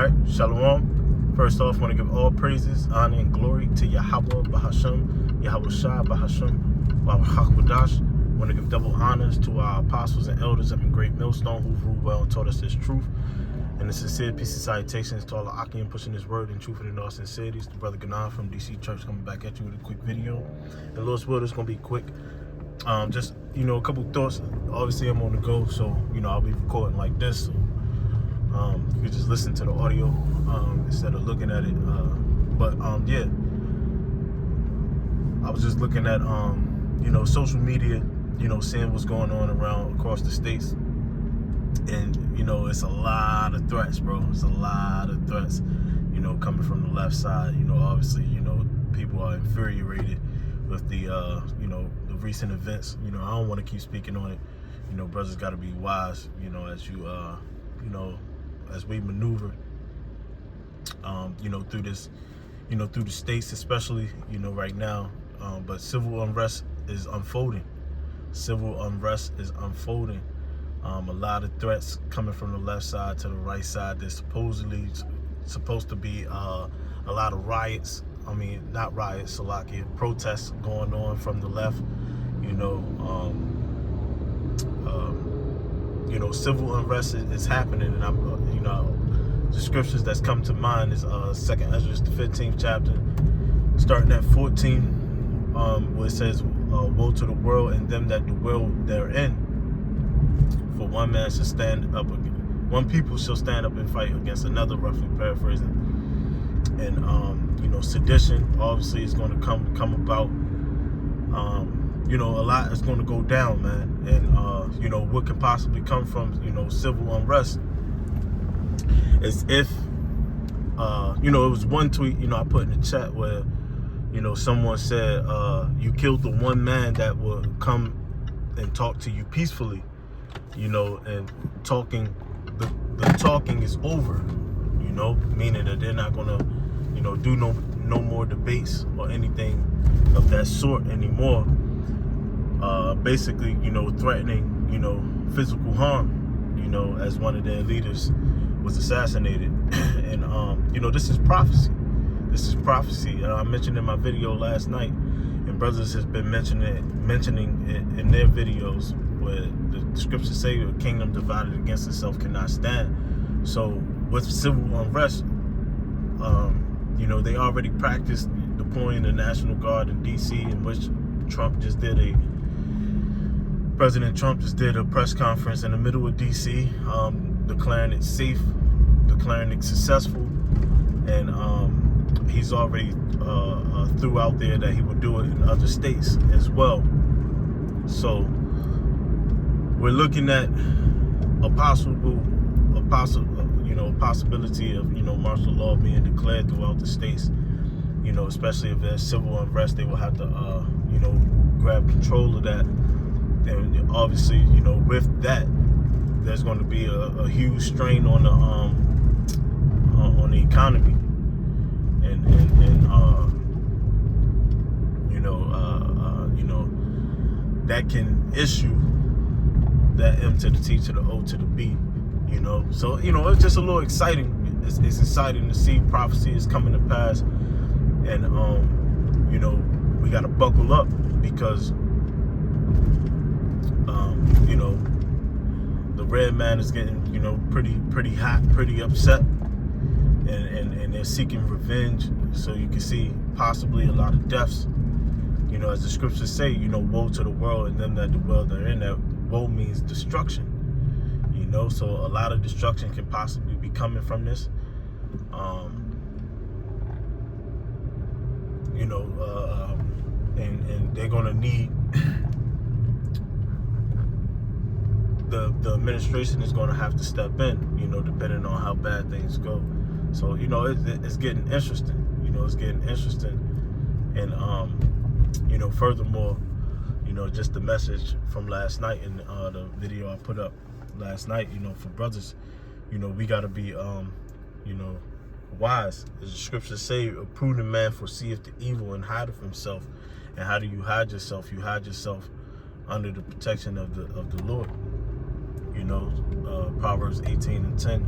Alright, Shalom. First off, I want to give all praises, honor, and glory to Yahweh Bahasham, Yahweh Shah Bahasham, Wahakwadash. I want to give double honors to our apostles and elders up in Great Millstone who ruled well and taught us this truth. And the sincere peace and salutations to all the Akim pushing this word in truth and in all sincerity. It's the brother Ganan from DC Church coming back at you with a quick video. And Lord's will, it's going to be quick. Just, a couple thoughts. Obviously, I'm on the go, so, I'll be recording like this. So, you can just listen to the audio instead of looking at it. Yeah, I was just looking at, social media, seeing what's going on around across the states. And, it's a lot of threats, bro. It's a lot of threats, coming from the left side. Obviously, people are infuriated with the, the recent events. I don't want to keep speaking on it. Brothers got to be wise, as you, as we maneuver, through this, through the states, especially, right now. But civil unrest is unfolding. Civil unrest is unfolding. A lot of threats coming from the left side to the right side. There's supposedly supposed to be a lot of riots. I mean, not riots, Salakia, protests going on from the left. Civil unrest is happening, and I'm, the scriptures that's come to mind is 2nd Ezra, the 15th chapter, starting at 14, where it says, "Woe to the world and them that dwell therein. For one man shall stand up, one people shall stand up and fight against another," roughly paraphrasing. And sedition obviously is going to come about. A lot is going to go down, man. And what can possibly come from civil unrest is if it was one tweet I put in the chat where someone said you killed the one man that would come and talk to you peacefully, and talking, the talking is over, meaning that they're not gonna do no more debates or anything of that sort anymore. Basically, threatening, physical harm, as one of their leaders was assassinated. And, this is prophecy. This is prophecy. I mentioned in my video last night, and brothers has been mentioning it in their videos, where the scriptures say a kingdom divided against itself cannot stand. So with civil unrest, they already practiced deploying the National Guard in DC, in which President Trump just did a press conference in the middle of DC, declaring it safe, declaring it successful, and he's already threw out there that he would do it in other states as well. So we're looking at a possibility of martial law being declared throughout the states. Especially if there's civil unrest, they will have to grab control of that. And obviously, with that, there's going to be a huge strain on the economy, and that can issue that M to the T to the O to the B, So it's just a little exciting. It's exciting to see prophecy is coming to pass, and we got to buckle up, because the red man is getting pretty hot, pretty upset, and they're seeking revenge. So you can see possibly a lot of deaths. As the scriptures say, woe to the world and them that dwell therein. That woe means destruction. So a lot of destruction can possibly be coming from this. And they're gonna need the administration is gonna have to step in, depending on how bad things go. So it's getting interesting. It's getting interesting, and furthermore, just the message from last night in the video I put up last night, for brothers, we gotta be wise. As the scriptures say, a prudent man foreseeth the evil and hideth himself. And how do you hide yourself? You hide yourself under the protection of the Lord. Proverbs 18:10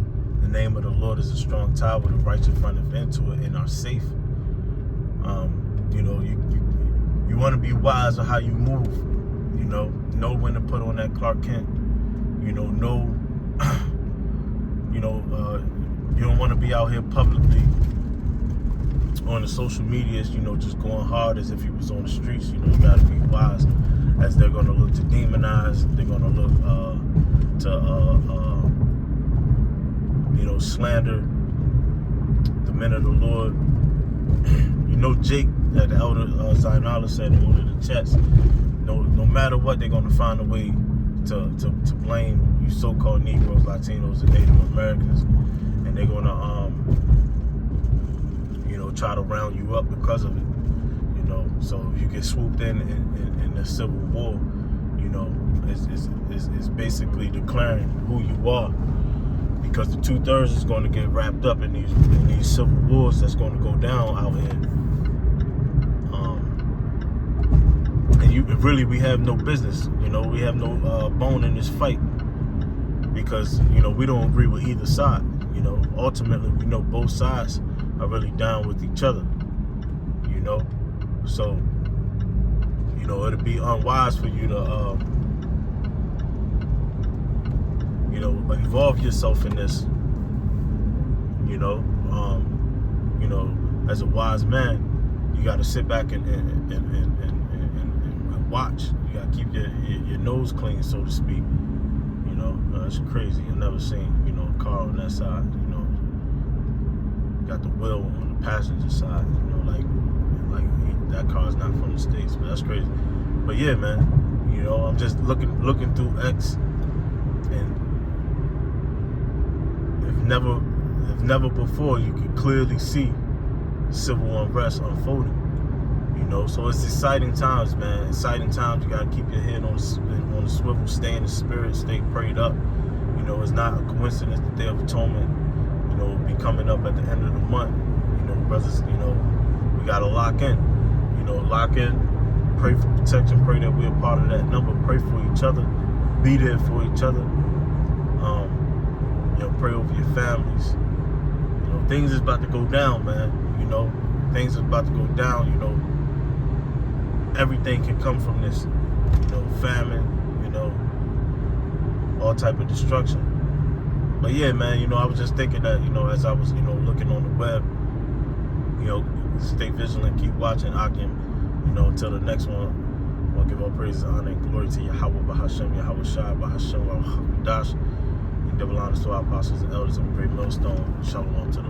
The name of the Lord is a strong tower. The righteous runneth into it and are safe. You know, you want to be wise on how you move. You know when to put on that Clark Kent. You know, you don't want to be out here publicly on the social medias, you know, just going hard as if you was on the streets. You know, you got to be wise, as they're going to look to demonize. They're going to look to slander the men of the Lord. You know, Jake, that the elder Zainala said in one of the chats, no matter what, they're going to find a way to blame you so-called Negroes, Latinos, and Native Americans, and they're going to try to round you up because of it. You know, so if you get swooped in the Civil War, you know, it's basically declaring who you are, because the 2/3 is going to get wrapped up in these civil wars that's going to go down out here. And we have no business. You know, we have no bone in this fight, because you know we don't agree with either side. You know, ultimately we know both sides are really down with each other. You know, so you know it'd be unwise for you to involve yourself in this. You know, as a wise man, you got to sit back and watch. You got to keep your nose clean, so to speak. You know, it's crazy. I've never seen a car on that side. You know, got the wheel on the passenger side. You know, like that car's not from the States, but that's crazy. But yeah, man, you know, I'm just looking through X, and if never before, you could clearly see civil unrest unfolding. You know, so it's exciting times, man. Exciting times. You gotta keep your head on the swivel, stay in the spirit, stay prayed up. You know, it's not a coincidence the Day of Atonement, you know, will be coming up at the end of the month. You know, brothers, you know, we gotta lock in. You know, lock in, pray for protection, pray that we're a part of that number, pray for each other, be there for each other. You know, pray over your families. You know, things is about to go down, man. You know, things is about to go down. You know, everything can come from this. You know, famine. You know, all type of destruction. But yeah, man. You know, I was just thinking that, you know, as I was, looking on the web, you know, stay vigilant, keep watching Akim. You know, until the next one. I'll give all praise, honor, and glory to Yahweh Bahashem, Yahweh Shai Bahashem, Yahweh Dash. Double honors to our apostles and elders of the great millstone. Shalom to the